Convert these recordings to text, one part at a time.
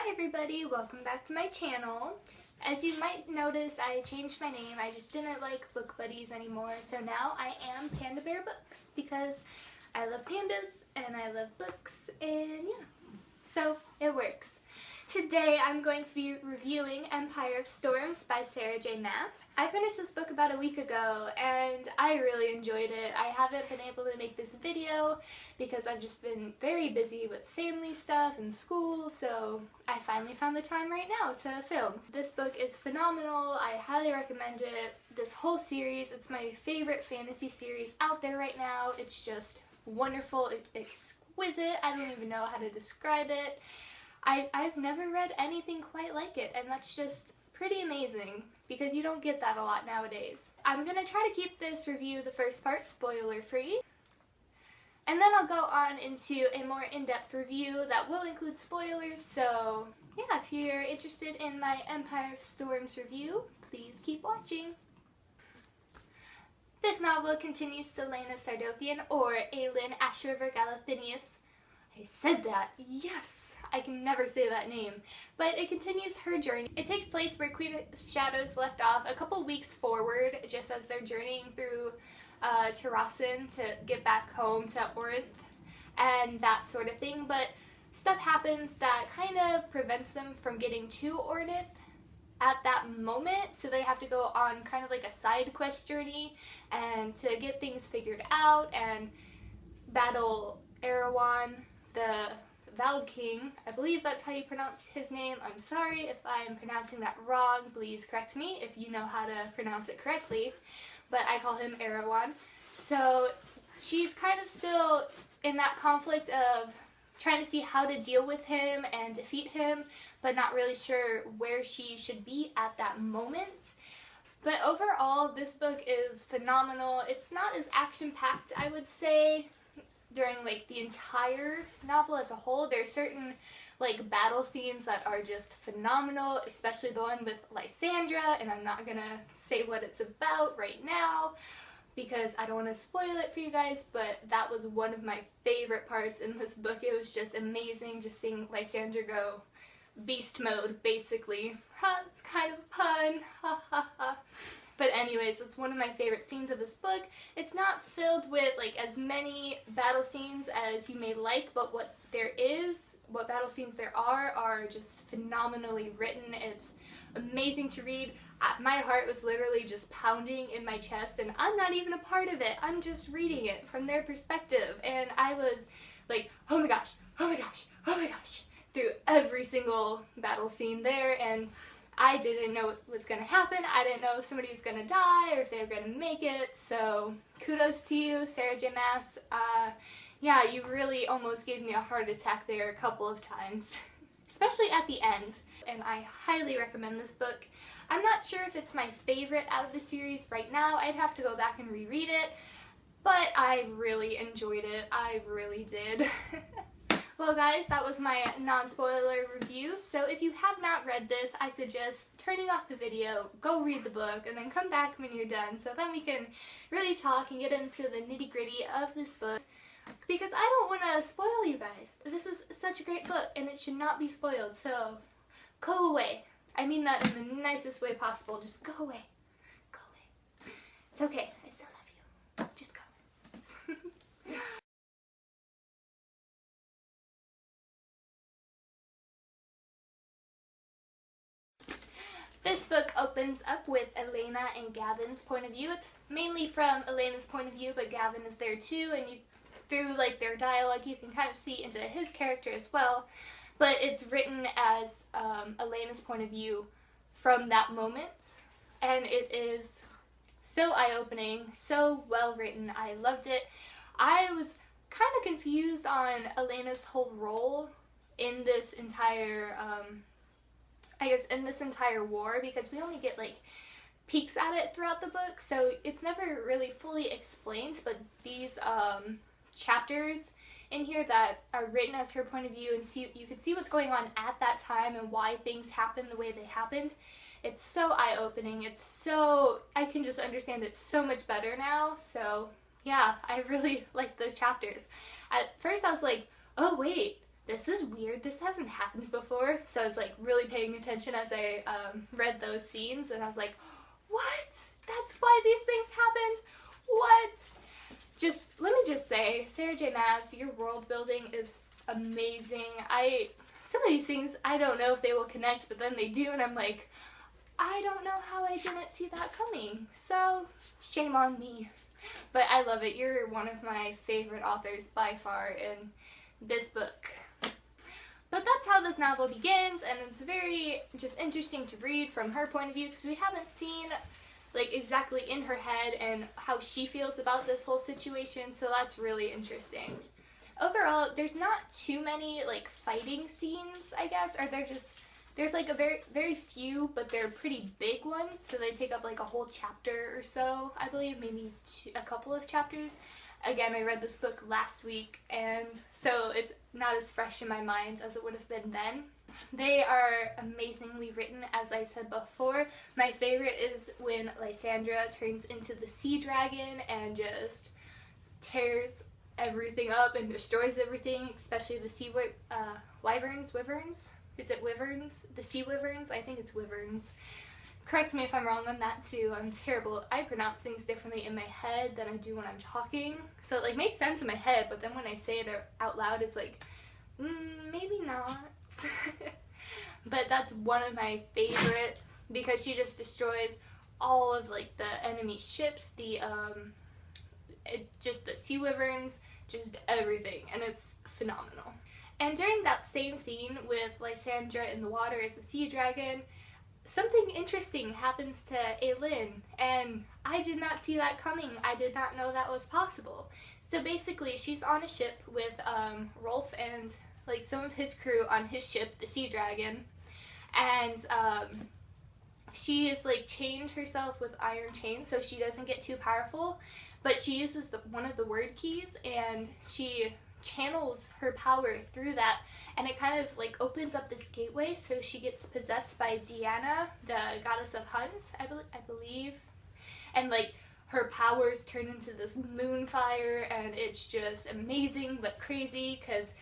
Hi everybody, welcome back to my channel. As you might notice, I changed my name. I just didn't like Book Buddies anymore, so now I am Panda-Bear-Books because I love pandas and I love books, and yeah, so it works. Today I'm going to be reviewing Empire of Storms by Sarah J. Maas. I finished this book about a week ago and I really enjoyed it. I haven't been able to make this video because I've just been very busy with family stuff and school, so I finally found the time right now to film. This book is phenomenal. I highly recommend it. This whole series, it's my favorite fantasy series out there right now. It's just wonderful, exquisite. I don't even know how to describe it. I've never read anything quite like it, and that's just pretty amazing because you don't get that a lot nowadays. I'm going to try to keep this review, the first part, spoiler free, and then I'll go on into a more in-depth review that will include spoilers, so yeah, if you're interested in my Empire of Storms review, please keep watching. This novel continues Selena Sardothian, or Aelin Ashriver Galathinius. I said that, yes! I can never say that name. But it continues her journey. It takes place where Queen of Shadows left off a couple weeks forward, just as they're journeying through Terrassen to get back home to Orinth and that sort of thing. But stuff happens that kind of prevents them from getting to Orinth at that moment, so they have to go on kind of like a side quest journey and to get things figured out and battle Rowan, the Val King. I believe that's how you pronounce his name. I'm sorry if I'm pronouncing that wrong. Please correct me if you know how to pronounce it correctly. But I call him Rowan. So she's kind of still in that conflict of trying to see how to deal with him and defeat him, but not really sure where she should be at that moment. But overall, this book is phenomenal. It's not as action-packed, I would say, during like the entire novel as a whole. There's certain like battle scenes that are just phenomenal, especially the one with Lysandra, and I'm not gonna say what it's about right now because I don't want to spoil it for you guys, but that was one of my favorite parts in this book. It was just amazing just seeing Lysandra go beast mode, basically. Ha, it's kind of a pun, ha ha ha. But anyways, it's one of my favorite scenes of this book. It's not filled with like as many battle scenes as you may like, but what battle scenes there are just phenomenally written. It's amazing to read. My heart was literally just pounding in my chest, and I'm not even a part of it. I'm just reading it from their perspective, and I was like, oh my gosh, oh my gosh, oh my gosh, through every single battle scene there, and I didn't know what was going to happen. I didn't know if somebody was going to die or if they were going to make it, so kudos to you, Sarah J. Maas. Yeah, you really almost gave me a heart attack there a couple of times, especially at the end, and I highly recommend this book. I'm not sure if it's my favorite out of the series right now. I'd have to go back and reread it, but I really enjoyed it. I really did. Well guys, that was my non-spoiler review, so if you have not read this, I suggest turning off the video, go read the book, and then come back when you're done, so then we can really talk and get into the nitty-gritty of this book, because I don't want to spoil you guys. This is such a great book, and it should not be spoiled, so go away. I mean that in the nicest way possible. Just go away. Go away. It's okay. I still love you. Just go. This book opens up with Elena and Gavin's point of view. It's mainly from Elena's point of view, but Gavin is there too, and through like their dialogue you can kind of see into his character as well. But it's written as Elena's point of view from that moment, and it is so eye-opening, so well written. I loved it. I was kind of confused on Elena's whole role in this entire in this entire war, because we only get like peeks at it throughout the book, so it's never really fully explained, but these chapters in here that are written as her point of view, and you can see what's going on at that time and why things happened the way they happened. It's so eye-opening. It's so, I can just understand it so much better now, so yeah, I really like those chapters. At first I was like, oh wait, this is weird, this hasn't happened before. So I was like really paying attention as I read those scenes, and I was like, what? That's why these things happened? What? Let me just say, Sarah J. Maas, your world building is amazing. Some of these things, I don't know if they will connect, but then they do, and I'm like, I don't know how I didn't see that coming. So, shame on me. But I love it. You're one of my favorite authors by far in this book. But that's how this novel begins, and it's very just interesting to read from her point of view, because we haven't seen like exactly in her head and how she feels about this whole situation, so that's really interesting. Overall, there's not too many like fighting scenes, I guess, or there's like a very few, but they're pretty big ones, so they take up like a whole chapter or so, I believe, maybe a couple of chapters. Again, I read this book last week, and so it's not as fresh in my mind as it would have been then. They are amazingly written, as I said before. My favorite is when Lysandra turns into the sea dragon and just tears everything up and destroys everything, especially the sea wyverns? Is it wyverns? The sea wyverns? I think it's wyverns. Correct me if I'm wrong on that too. I'm terrible. I pronounce things differently in my head than I do when I'm talking. So it like makes sense in my head, but then when I say it out loud, it's like, maybe not. But that's one of my favorite, because she just destroys all of like the enemy ships, just the sea wyverns, just everything, and it's phenomenal. And during that same scene with Lysandra in the water as the sea dragon, something interesting happens to Aelin, and I did not see that coming. I did not know that was possible. So basically, she's on a ship with Rolf and like some of his crew on his ship, the sea dragon, and she is like chained herself with iron chains so she doesn't get too powerful, but she uses one of the word keys, and she channels her power through that, and it kind of like opens up this gateway, so she gets possessed by Diana, the goddess of hunts, I believe, and like her powers turn into this moon fire, and it's just amazing but crazy, because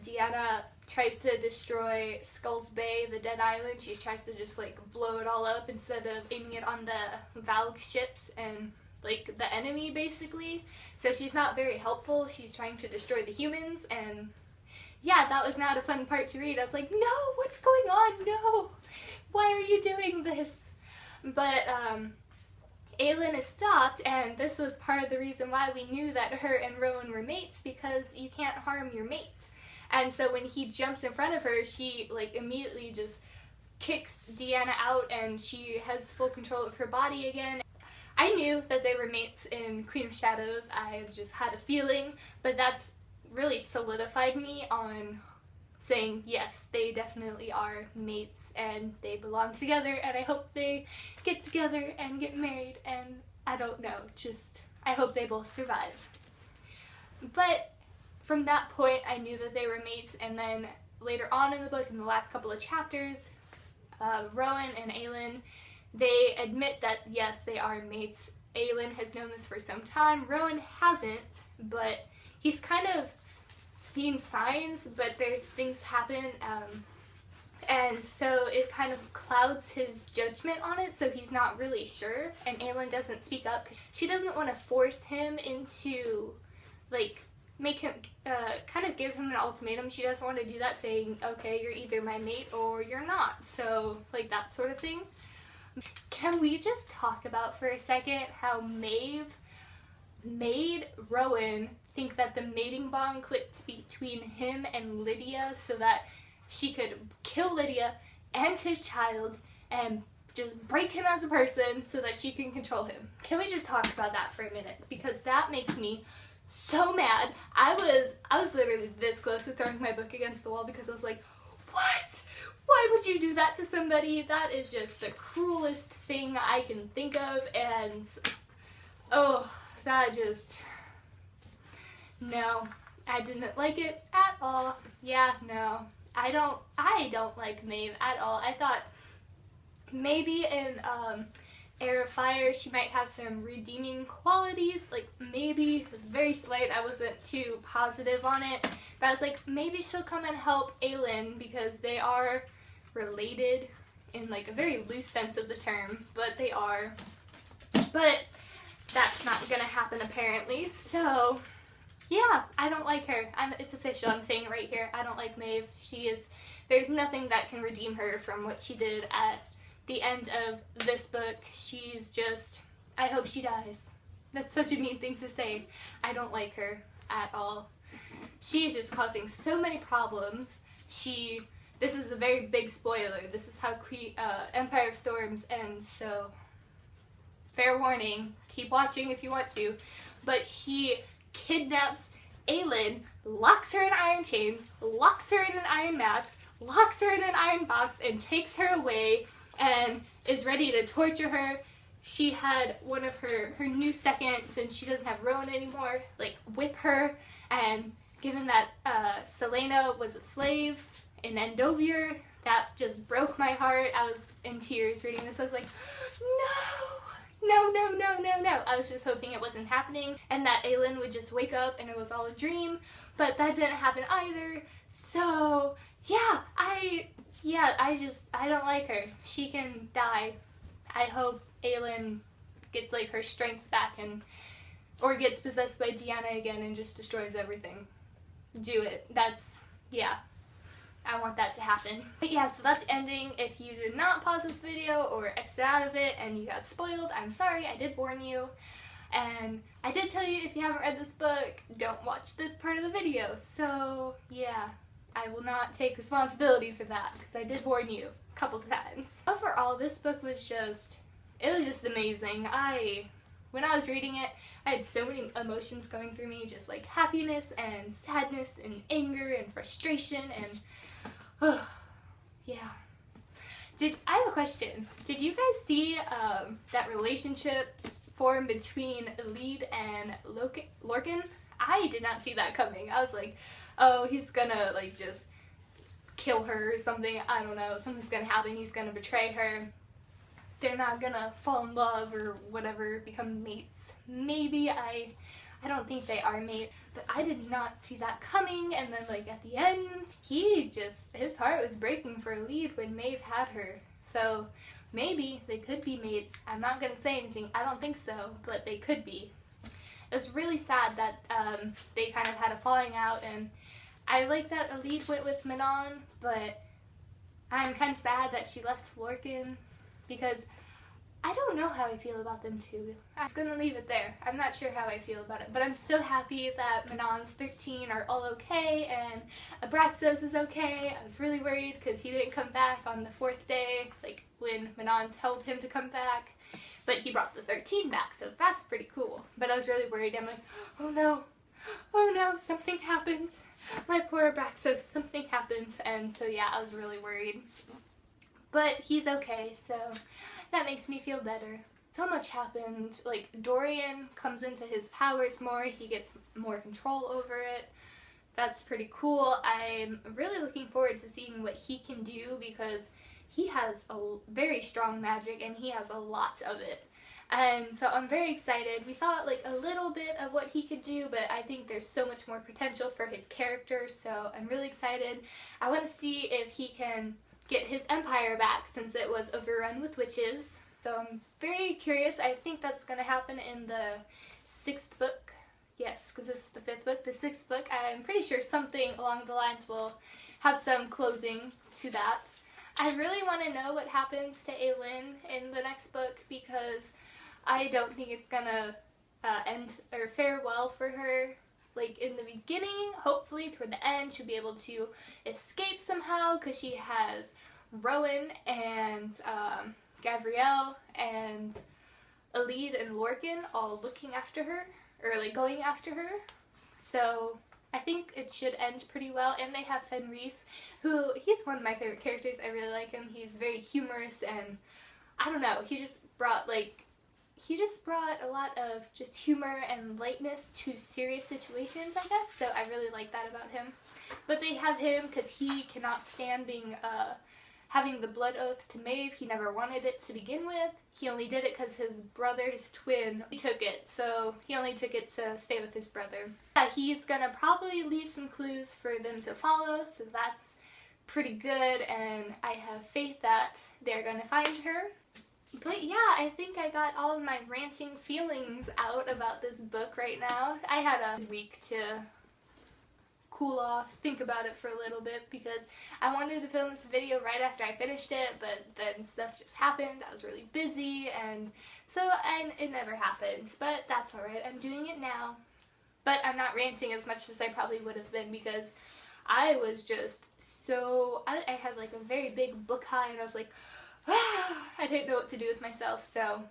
Diana tries to destroy Skull's Bay, the dead island. She tries to just like blow it all up instead of aiming it on the Valg ships and like the enemy, basically. So she's not very helpful. She's trying to destroy the humans, and yeah, that was not a fun part to read. I was like, no, what's going on? No, why are you doing this? But Aelin is stopped, and this was part of the reason why we knew that her and Rowan were mates, because you can't harm your mate. And so when he jumps in front of her, she like immediately just kicks Deanna out, and she has full control of her body again. I knew that they were mates in Queen of Shadows. I just had a feeling, but that's really solidified me on saying, yes, they definitely are mates, and they belong together, and I hope they get together and get married, and I don't know, just I hope they both survive. But from that point, I knew that they were mates, and then later on in the book, in the last couple of chapters, Rowan and Aelin, they admit that, yes, they are mates. Aelin has known this for some time. Rowan hasn't, but he's kind of seen signs, but there's things happen, and so it kind of clouds his judgment on it, so he's not really sure, and Aelin doesn't speak up because she doesn't want to force him into, like, make him, kind of give him an ultimatum. She doesn't want to do that, saying, okay, you're either my mate or you're not, so, like, that sort of thing. Can we just talk about for a second how Maeve made Rowan think that the mating bond clicked between him and Lydia so that she could kill Lydia and his child and just break him as a person so that she can control him? Can we just talk about that for a minute? Because that makes me so mad. I was literally this close to throwing my book against the wall because I was like, what? Why would you do that to somebody? That is just the cruelest thing I can think of, and oh, that just, no, I didn't like it at all. Yeah, no, I don't like Maeve at all. I thought maybe in Heir of Fire she might have some redeeming qualities, like maybe, it was very slight, I wasn't too positive on it, But I was like, maybe she'll come and help Aelin because they are related in like a very loose sense of the term, but they are. But that's not gonna happen apparently, so yeah, I don't like her. It's official, I'm saying it right here. I don't like Maeve. There's nothing that can redeem her from what she did at the end of this book. She's just, I hope she dies. That's such a mean thing to say. I don't like her at all. She is just causing so many problems. This is a very big spoiler. This is how Empire of Storms ends, so fair warning. Keep watching if you want to. But she kidnaps Aelin, locks her in iron chains, locks her in an iron mask, locks her in an iron box, and takes her away and is ready to torture her. She had one of her new seconds, since she doesn't have Rowan anymore, like whip her, and given that Selena was a slave in Endovier, that just broke my heart. I was in tears reading this. I was like, no, no, no, no, no, no. I was just hoping it wasn't happening and that Aelin would just wake up and it was all a dream, but that didn't happen either. So yeah, I don't like her. She can die. I hope Aelin gets like her strength back or gets possessed by Deanna again and just destroys everything. Do it. Yeah. I want that to happen. But yeah, so that's ending. If you did not pause this video or exit out of it and you got spoiled, I'm sorry, I did warn you. And I did tell you, if you haven't read this book, don't watch this part of the video. So yeah, I will not take responsibility for that because I did warn you a couple times. Overall, this book was just amazing. When I was reading it, I had so many emotions going through me, just like happiness and sadness and anger and frustration and yeah. I have a question. Did you guys see that relationship form between Elide and Lorcan? I did not see that coming. I was like, oh, he's gonna like just kill her or something. I don't know. Something's gonna happen. He's gonna betray her. They're not gonna fall in love or whatever, become mates. Maybe. I don't think they are mates, but I did not see that coming. And then like at the end, his heart was breaking for Elide when Maeve had her. So maybe they could be mates. I'm not gonna say anything. I don't think so, but they could be. It was really sad that they kind of had a falling out, and I like that Elide went with Manon, but I'm kind of sad that she left Lorcan because I don't know how I feel about them two. I'm just gonna leave it there. I'm not sure how I feel about it, but I'm so happy that Manon's 13 are all okay and Abraxos is okay. I was really worried because he didn't come back on the 4th day, like when Manon told him to come back, but he brought the 13 back, so that's pretty cool. But I was really worried. I'm like, oh no, something happened. My poor Abraxos, something happened. And so yeah, I was really worried. But he's okay, so that makes me feel better. So much happened. Like, Dorian comes into his powers more. He gets more control over it. That's pretty cool. I'm really looking forward to seeing what he can do because he has a very strong magic and he has a lot of it. And so I'm very excited. We saw like a little bit of what he could do, but I think there's so much more potential for his character, so I'm really excited. I want to see if he can get his empire back since it was overrun with witches. So I'm very curious. I think that's going to happen in the 6th book. Yes, because this is the 5th book. The 6th book, I'm pretty sure something along the lines will have some closing to that. I really want to know what happens to Aelin in the next book because I don't think it's going to end or fare well for her. Like in the beginning, hopefully toward the end, she'll be able to escape somehow because she has Rowan and Gabrielle and Elide and Lorcan all looking after her, or like going after her. So I think it should end pretty well. And they have Fenris, who, he's one of my favorite characters. I really like him. He's very humorous and I don't know, he just brought a lot of just humor and lightness to serious situations, I guess, so I really like that about him. But they have him because he cannot stand being having the blood oath to Maeve. He never wanted it to begin with. He only did it because his brother, his twin, he took it. So he only took it to stay with his brother. Yeah, he's gonna probably leave some clues for them to follow, so that's pretty good, and I have faith that they're gonna find her. But yeah, I think I got all of my ranting feelings out about this book right now. I had a week to cool off, think about it for a little bit, because I wanted to film this video right after I finished it, but then stuff just happened. I was really busy, and it never happened, but that's alright. I'm doing it now, but I'm not ranting as much as I probably would have been, because I was just I had like a very big book high, and I was like, I didn't know what to do with myself. So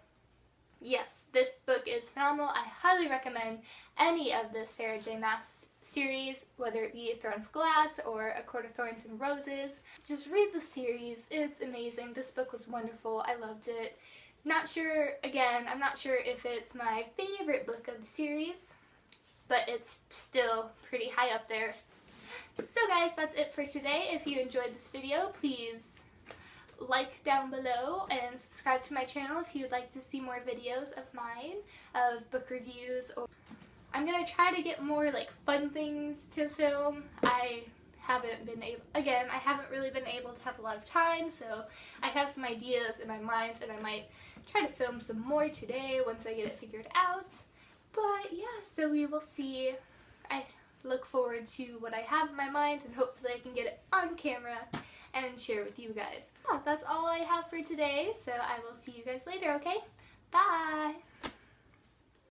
yes, this book is phenomenal. I highly recommend any of the Sarah J. Maas series, whether it be A Throne of Glass or A Court of Thorns and Roses. Just read the series. It's amazing. This book was wonderful. I loved it. I'm not sure if it's my favorite book of the series, but it's still pretty high up there. So guys, that's it for today. If you enjoyed this video, please like down below and subscribe to my channel if you'd like to see more videos of mine, of book reviews. Or I'm gonna try to get more like fun things to film. I haven't really been able to have a lot of time, so I have some ideas in my mind, and I might try to film some more today once I get it figured out. But yeah, so we will see. I look forward to what I have in my mind, and hopefully I can get it on camera and share with you guys. Oh, that's all I have for today, so I will see you guys later, okay? Bye!